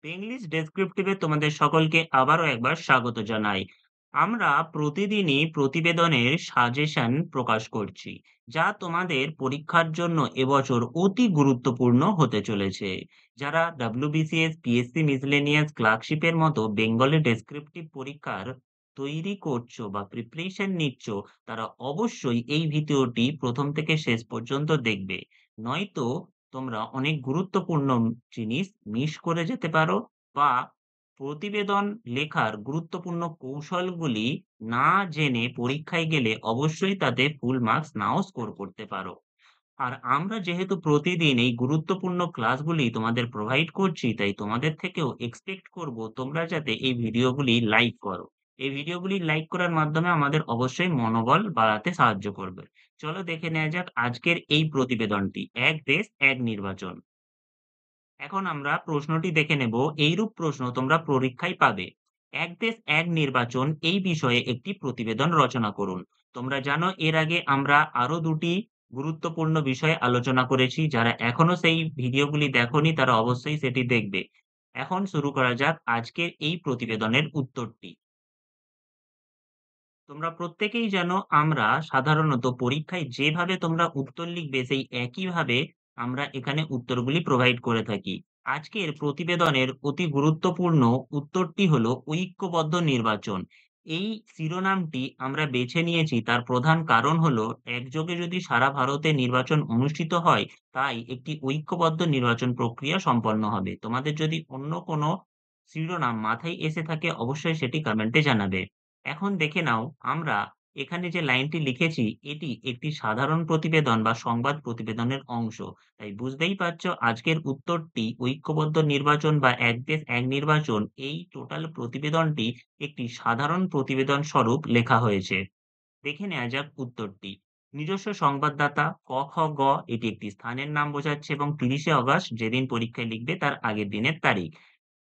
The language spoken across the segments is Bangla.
ইংলিশ ডেসক্রিপটিভে তোমাদের সকলকে আবারও একবার স্বাগত জানাই। আমরা প্রতিদিনই প্রতিবেদনের সাজেশন প্রকাশ করছি, যা তোমাদের পরীক্ষার জন্য এবছর অতি গুরুত্বপূর্ণ হতে চলেছে। যারা ডাব্লিউবিসিএস, পিএসসি মিসলেনিয়াস, ক্লার্কশিপের মতো বেঙ্গলি ডেসক্রিপটিভ পরীক্ষার তৈরি করছো বা প্রিপারেশন নিচ্ছ, তারা অবশ্যই এই ভিডিওটি প্রথম থেকে শেষ পর্যন্ত দেখবে। নয়তো তোমরা অনেক গুরুত্বপূর্ণ জিনিস মিস করে যেতে পারো বা প্রতিবেদন লেখার গুরুত্বপূর্ণ কৌশলগুলি না জেনে পরীক্ষায় গেলে অবশ্যই তাতে ফুল মার্কস নাও স্কোর করতে পারো। আর আমরা যেহেতু প্রতিদিন এই গুরুত্বপূর্ণ ক্লাসগুলি তোমাদের প্রোভাইড করছি, তাই তোমাদের থেকেও এক্সপেক্ট করব তোমরা যাতে এই ভিডিওগুলি লাইক করো। এই ভিডিওগুলি লাইক করার মাধ্যমে আমাদের অবশ্যই মনোবল বাড়াতে সাহায্য করবে। চলো দেখে নেওয়া যাক আজকের এই প্রতিবেদনটি, এক দেশ এক নির্বাচন। এখন আমরা প্রশ্নটি দেখে নেব। এইরূপ প্রশ্ন তোমরা পরীক্ষায় পাবে। এক দেশ এক নির্বাচন এই বিষয়ে একটি প্রতিবেদন রচনা করুন। তোমরা জানো এর আগে আমরা আরো দুটি গুরুত্বপূর্ণ বিষয়ে আলোচনা করেছি। যারা এখনো সেই ভিডিওগুলি দেখোনি তারা অবশ্যই সেটি দেখবে। এখন শুরু করা যাক আজকের এই প্রতিবেদনের উত্তরটি। তোমরা প্রত্যেকেই জানো আমরা সাধারণত পরীক্ষায় যেভাবে তোমরা উত্তর লিখবে সেই একইভাবে আমরা এখানে উত্তরগুলি প্রোভাইড করে থাকি। আজকের প্রতিবেদনের অতি গুরুত্বপূর্ণ উত্তরটি হলো ঐক্যবদ্ধ নির্বাচন। এই শিরোনামটি আমরা বেছে নিয়েছি তার প্রধান কারণ হলো একযোগে যদি সারা ভারতে নির্বাচন অনুষ্ঠিত হয়, তাই একটি ঐক্যবদ্ধ নির্বাচন প্রক্রিয়া সম্পন্ন হবে। তোমাদের যদি অন্য কোনো শিরোনাম মাথায় এসে থাকে অবশ্যই সেটি কমেন্টে জানাবে। এখন দেখে নাও আমরা এখানে যে লাইনটি লিখেছি এটি একটি সাধারণ প্রতিবেদন বা সংবাদ প্রতিবেদনের অংশ। তাই বুঝতেই পারছো আজকের উত্তরটি ঐক্যবদ্ধ নির্বাচন বা এক দেশ এক নির্বাচন এই টোটাল প্রতিবেদনটি একটি সাধারণ প্রতিবেদন স্বরূপ লেখা হয়েছে। দেখে নেওয়া যাক উত্তরটি। নিজস্ব সংবাদদাতা ক, খ, গ এটি একটি স্থানের নাম বোঝাচ্ছে এবং ৩০শে অগাস্ট যেদিন পরীক্ষায় লিখবে তার আগের দিনের তারিখ।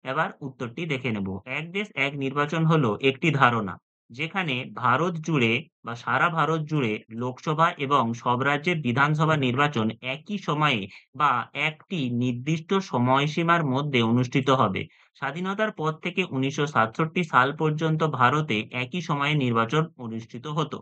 এবার উত্তরটি দেখে নেব। এক দেশ এক নির্বাচন হলো একটি ধারণা, যেখানে ভারত জুড়ে বা সারা ভারত জুড়ে লোকসভা এবং সব রাজ্যের বিধানসভা নির্বাচন একই সময়ে বা একটি নির্দিষ্ট সময়সীমার মধ্যে অনুষ্ঠিত হবে। স্বাধীনতার পর থেকে ১৯৬৭ সাল পর্যন্ত ভারতে একই সময়ে নির্বাচন অনুষ্ঠিত হতো।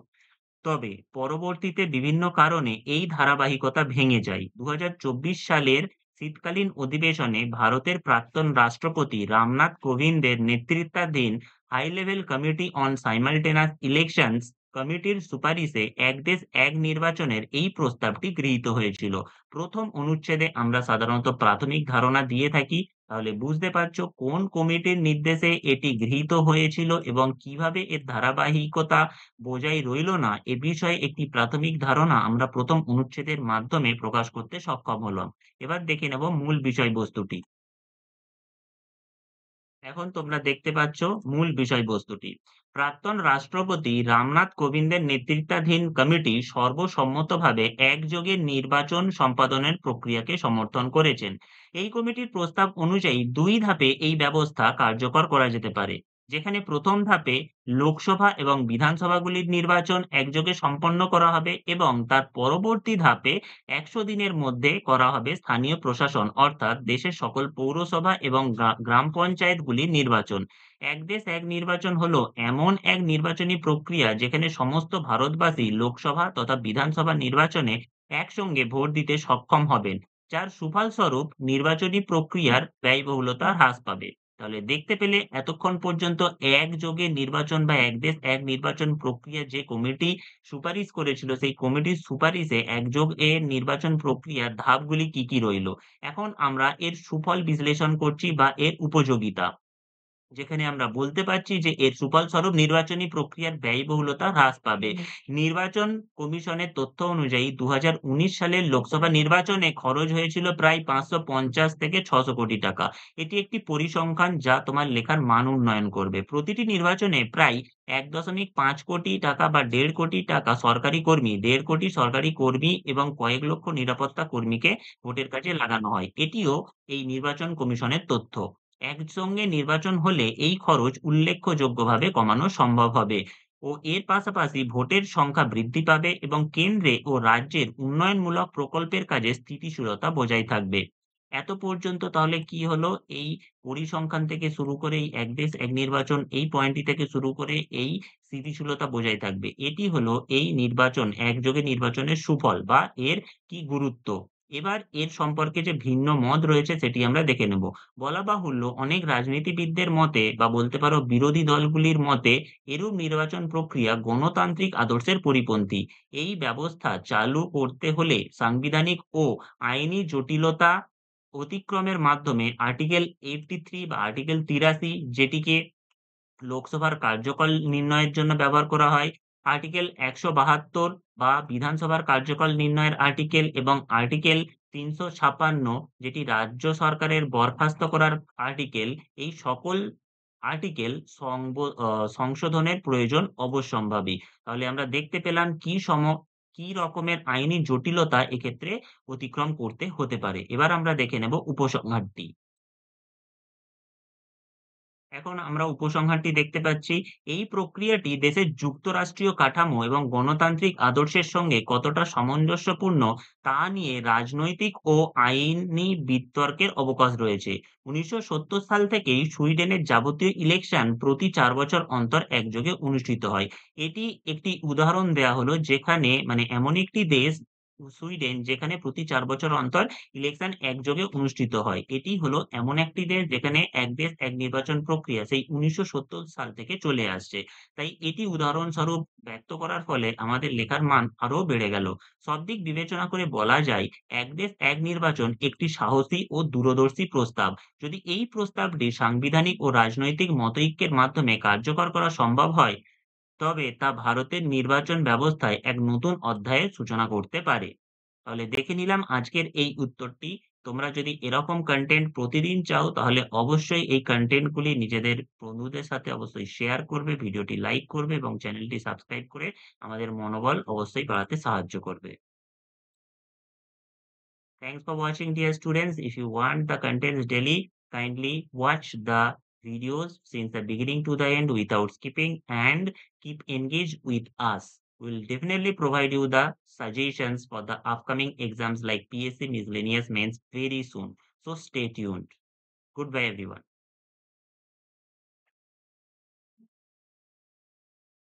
তবে পরবর্তীতে বিভিন্ন কারণে এই ধারাবাহিকতা ভেঙে যায়। ২০২৪ সালের শীতকালীন অধিবেশনে ভারতের প্রাক্তন রাষ্ট্রপতি রামনাথ কোবিন্দের নেতৃত্বাধীন high level committee on simultaneous elections কমিটির সুপারিশে এক দেশ এক নির্বাচনের এই প্রস্তাবটি গৃহীত হয়েছিল। প্রথম অনুচ্ছেদে আমরা সাধারণত প্রাথমিক ধারণা দিয়ে থাকি। তাহলে বুঝতে পারছো কোন কমিটির নির্দেশে এটি গৃহীত হয়েছিল এবং কিভাবে এর ধারাবাহিকতা বোঝাই রইল না, এ বিষয়ে একটি প্রাথমিক ধারণা আমরা প্রথম অনুচ্ছেদের মাধ্যমে প্রকাশ করতে সক্ষম হলাম। এবার দেখে নেব মূল বিষয়বস্তুটি। এখন তোমরা দেখতে পাচ্ছ মূল বিষয়বস্তুটি। প্রাক্তন রাষ্ট্রপতি রামনাথ কোবিন্দের নেতৃত্বাধীন কমিটি সর্বসম্মতভাবে একযোগে নির্বাচন সম্পাদনের প্রক্রিয়াকে সমর্থন করেছেন। এই কমিটির প্রস্তাব অনুযায়ী ২ ধাপে এই ব্যবস্থা কার্যকর করা যেতে পারে। যেখানে প্রথম ধাপে লোকসভা এবং বিধানসভাগুলির নির্বাচন একযোগে সম্পন্ন করা হবে এবং তার পরবর্তী ধাপে ১০০ দিনের মধ্যে করা হবে স্থানীয় প্রশাসন অর্থাৎ দেশের সকল পৌরসভা এবং গ্রাম পঞ্চায়েতগুলির নির্বাচন। এক দেশ এক নির্বাচন হলো এমন এক নির্বাচনী প্রক্রিয়া যেখানে সমস্ত ভারতবাসী লোকসভা তথা বিধানসভা নির্বাচনে একসঙ্গে ভোট দিতে সক্ষম হবেন, যার সুফলস্বরূপ নির্বাচনী প্রক্রিয়ার ব্যয়বহুলতা হ্রাস পাবে। তাহলে দেখতে পেলে এতক্ষণ পর্যন্ত একযোগে নির্বাচন বা এক দেশ এক নির্বাচন প্রক্রিয়া যে কমিটি সুপারিশ করেছিল সেই কমিটির সুপারিশে একযোগে নির্বাচন প্রক্রিয়ার ধাপগুলি কি, কি রইল। এখন আমরা এর সুফল বিশ্লেষণ করছি বা এর উপযোগিতা। যেখানে আমরা বলতে পারছি যে এর সুফলস্বরূপ নির্বাচনী প্রক্রিয়ার ব্যয়বহুলতা হ্রাস পাবে। নির্বাচন কমিশনের তথ্য অনুযায়ী ২০১৯ সালের লোকসভা নির্বাচনে খরচ হয়েছিল প্রায় ৫৫০ থেকে ৬০০ কোটি টাকা। এটি একটি পরিসংখ্যান যা তোমার লেখার মান উন্নয়ন করবে। প্রতিটি নির্বাচনে প্রায় ১.৫ কোটি টাকা বা ১.৫ কোটি টাকা সরকারি কর্মী, ১.৫ কোটি সরকারি কর্মী এবং কয়েক লক্ষ নিরাপত্তা কর্মীকে ভোটের কাজে লাগানো হয়। এটিও এই নির্বাচন কমিশনের তথ্য। একসঙ্গে নির্বাচন হলে এই খরচ উল্লেখযোগ্যভাবে কমানো সম্ভব হবে ও এর পাশাপাশি ভোটের সংখ্যা বৃদ্ধি পাবে এবং কেন্দ্রে ও রাজ্যের উন্নয়নমূলক প্রকল্পের কাজে স্থিতিশীলতা বজায় থাকবে। এত পর্যন্ত তাহলে কি হলো? এই পরিসংখ্যান থেকে শুরু করে এই এক দেশ এক নির্বাচন এই পয়েন্টটি থেকে শুরু করে এই স্থিতিশীলতা বজায় থাকবে। এটি হলো এই নির্বাচন, একযোগে নির্বাচনের সুফল বা এর কি গুরুত্ব। এবার এর সম্পর্কে যে ভিন্ন মত রয়েছে সেটি আমরা দেখে নেব। বলা বাহুল্য অনেক রাজনীতিবিদদের মতে বা বলতে পারো বিরোধী দলগুলির মতে এরূপ নির্বাচন প্রক্রিয়া গণতান্ত্রিক আদর্শের পরিপন্থী। এই ব্যবস্থা চালু করতে হলে সাংবিধানিক ও আইনি জটিলতা অতিক্রমের মাধ্যমে আর্টিকেল 83 বা আর্টিকেল 83 যেটিকে লোকসভার কার্যকাল নির্ণয়ের জন্য ব্যবহার করা হয়। আর্টিকেল ১৭২ বা বিধানসভার কার্যকাল নির্ণয়ের আর্টিকেল এবং আর্টিকেল ৩৫৬ যেটি রাজ্য সরকারের বরখাস্ত করার আর্টিকেল, এই সকল আর্টিকেল সংশোধনের প্রয়োজন অবশ্যম্ভাবী। তাহলে আমরা দেখতে পেলাম কি রকমের আইনি জটিলতা এক্ষেত্রে অতিক্রম করতে হতে পারে। এবার আমরা দেখে নেব উপসংহারটি। এখন আমরা উপসংহারটি দেখতে পাচ্ছি, এই প্রক্রিয়াটি দেশের যুক্তরাষ্ট্রীয় কাঠামো এবং গণতান্ত্রিক আদর্শের সঙ্গে কতটা সামঞ্জস্যপূর্ণ তা নিয়ে রাজনৈতিক ও আইনি বিতর্কের অবকাশ রয়েছে। ১৯৭০ সাল থেকেই সুইডেনের যাবতীয় ইলেকশন প্রতি ৪ বছর অন্তর একযোগে অনুষ্ঠিত হয়। এটি একটি উদাহরণ দেয়া হলো যেখানে মানে এমন একটি দেশ সুইডেন যেখানে প্রতি ৪ বছর অন্তর ইলেকশন একযোগে অনুষ্ঠিত হয়। এটি হলো এমন একটি দেশ যেখানে এক দেশ এক নির্বাচন প্রক্রিয়া সেই ১৯৭০ সাল থেকে চলে আসছে। তাই এটি উদাহরণস্বরূপ ব্যক্ত করার ফলে আমাদের লেখার মান আরো বেড়ে গেল। সব দিক বিবেচনা করে বলা যায়, এক দেশ এক নির্বাচন একটি সাহসী ও দূরদর্শী প্রস্তাব। যদি এই প্রস্তাবটি সাংবিধানিক ও রাজনৈতিক মতৈক্যের মাধ্যমে কার্যকর করা সম্ভব হয়, তবে তা ভারতের নির্বাচন ব্যবস্থায় এক নতুন অধ্যায়ের সূচনা করতে পারে। তাহলে দেখে নিলাম আজকের এই উত্তরটি। তোমরা যদি এরকম কনটেন্ট প্রতিদিন চাও তাহলে অবশ্যই এই কনটেন্ট গুলি নিজেদের বন্ধুদের সাথে অবশ্যই শেয়ার করবে, ভিডিওটি লাইক করবে এবং চ্যানেলটি সাবস্ক্রাইব করে আমাদের মনোবল অবশ্যই বাড়াতে সাহায্য করবে। Thanks for watching, dear students. If you want the contents daily, kindly watch the videos since the beginning to the end without skipping and keep engaged with us. We will definitely provide you the suggestions for the upcoming exams like PSC Miscellaneous Mains very soon. So stay tuned. Goodbye, everyone.